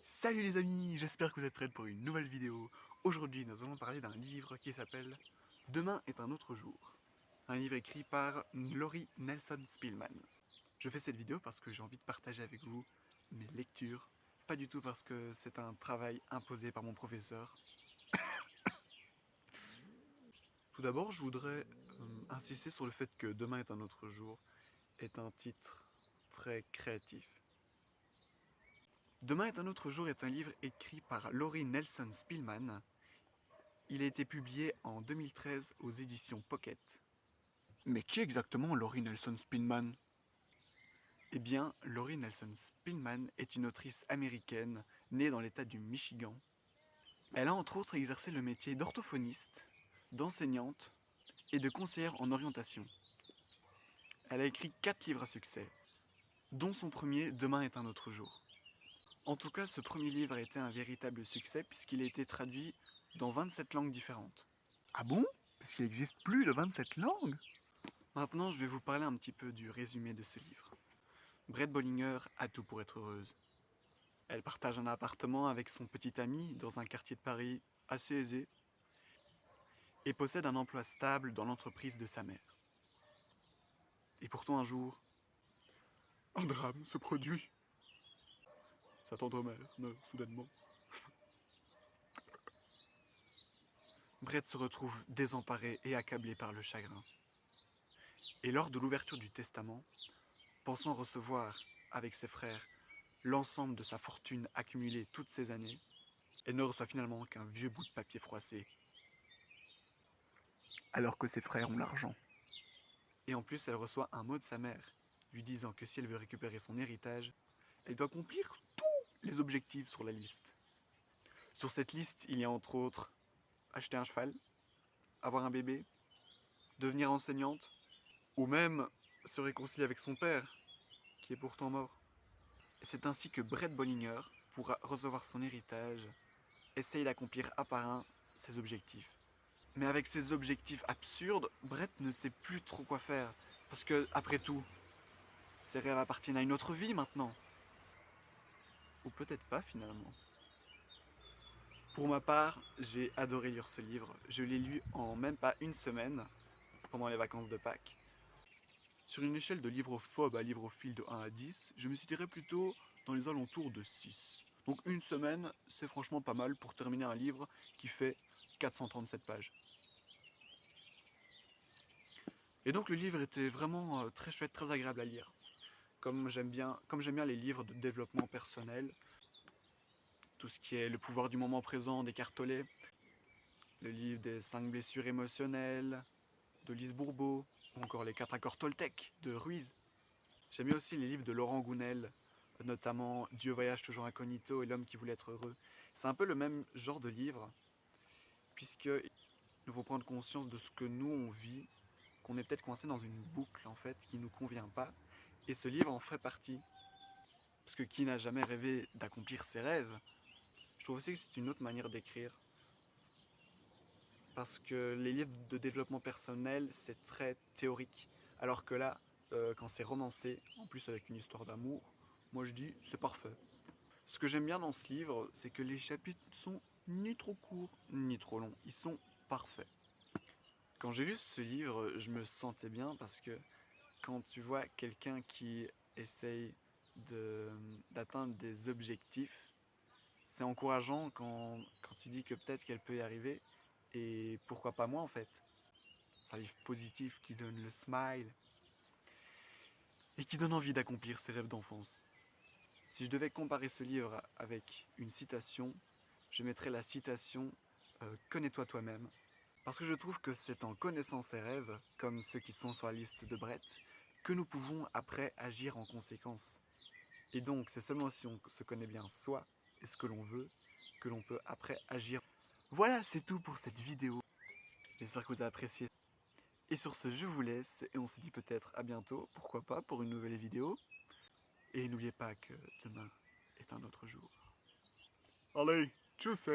Salut les amis, j'espère que vous êtes prêts pour une nouvelle vidéo. Aujourd'hui, nous allons parler d'un livre qui s'appelle Demain est un autre jour. Un livre écrit par Laurie Nelson Spillman. Je fais cette vidéo parce que j'ai envie de partager avec vous mes lectures, pas du tout parce que c'est un travail imposé par mon professeur. Tout d'abord, je voudrais insister sur le fait que Demain est un autre jour est un titre très créatif. Demain est un autre jour est un livre écrit par Laurie Nelson Spillman. Il a été publié en 2013 aux éditions Pocket. Mais qui est exactement Laurie Nelson Spillman? Eh bien, Laurie Nelson Spillman est une autrice américaine née dans l'État du Michigan. Elle a entre autres exercé le métier d'orthophoniste, d'enseignante et de conseillère en orientation. Elle a écrit 4 livres à succès, dont son premier Demain est un autre jour. En tout cas, ce premier livre a été un véritable succès puisqu'il a été traduit dans 27 langues différentes. Ah bon? Parce qu'il existe plus de 27 langues? Maintenant, je vais vous parler un petit peu du résumé de ce livre. Brett Bollinger a tout pour être heureuse. Elle partage un appartement avec son petit ami dans un quartier de Paris assez aisé et possède un emploi stable dans l'entreprise de sa mère. Et pourtant un jour, un drame se produit. Sa tendre mère meurt soudainement. Brett se retrouve désemparé et accablé par le chagrin. Et lors de l'ouverture du testament, pensant recevoir avec ses frères l'ensemble de sa fortune accumulée toutes ces années, elle ne reçoit finalement qu'un vieux bout de papier froissé. Alors que ses frères ont l'argent. Et en plus, elle reçoit un mot de sa mère, lui disant que si elle veut récupérer son héritage, elle doit accomplir tous les objectifs sur la liste. Sur cette liste, il y a entre autres acheter un cheval, avoir un bébé, devenir enseignante, ou même se réconcilier avec son père, qui est pourtant mort. Et c'est ainsi que Brett Bollinger pourra recevoir son héritage, essaye d'accomplir un par un ses objectifs. Mais avec ces objectifs absurdes, Brett ne sait plus trop quoi faire, parce que, après tout, ses rêves appartiennent à une autre vie maintenant. Ou peut-être pas finalement. Pour ma part, j'ai adoré lire ce livre. Je l'ai lu en même pas une semaine, pendant les vacances de Pâques. Sur une échelle de livrophobe à livrophile de 1 à 10, je me situerais plutôt dans les alentours de 6. Donc une semaine, c'est franchement pas mal pour terminer un livre qui fait 437 pages. Et donc le livre était vraiment très chouette, très agréable à lire. Comme j'aime bien les livres de développement personnel, tout ce qui est le pouvoir du moment présent d'Eckhart Tolle, le livre des 5 blessures émotionnelles de Lise Bourbeau, ou encore les 4 accords Toltec de Ruiz. J'aime bien aussi les livres de Laurent Gounel, notamment Dieu voyage toujours incognito et L'homme qui voulait être heureux. C'est un peu le même genre de livre, puisqu'il nous faut prendre conscience de ce que nous on vit, qu'on est peut-être coincé dans une boucle en fait qui ne nous convient pas, et ce livre en fait partie. Parce que qui n'a jamais rêvé d'accomplir ses rêves? Je trouve aussi que c'est une autre manière d'écrire. Parce que les livres de développement personnel, c'est très théorique. Alors que là, quand c'est romancé, en plus avec une histoire d'amour, moi je dis c'est parfait. Ce que j'aime bien dans ce livre, c'est que les chapitres sont ni trop courts, ni trop longs. Ils sont parfaits. Quand j'ai lu ce livre, je me sentais bien parce que quand tu vois quelqu'un qui essaye d'atteindre des objectifs, c'est encourageant quand tu dis que peut-être qu'elle peut y arriver. Et pourquoi pas moi en fait? C'est un livre positif qui donne le smile et qui donne envie d'accomplir ses rêves d'enfance. Si je devais comparer ce livre avec une citation, je mettrais la citation Connais-toi toi-même. Parce que je trouve que c'est en connaissant ses rêves, comme ceux qui sont sur la liste de Brett, que nous pouvons après agir en conséquence. Et donc c'est seulement si on se connaît bien soi et ce que l'on veut, que l'on peut après agir. Voilà, c'est tout pour cette vidéo. J'espère que vous avez apprécié. Et sur ce, je vous laisse et on se dit peut-être à bientôt, pourquoi pas, pour une nouvelle vidéo. Et n'oubliez pas que demain est un autre jour. Allez, tchuss!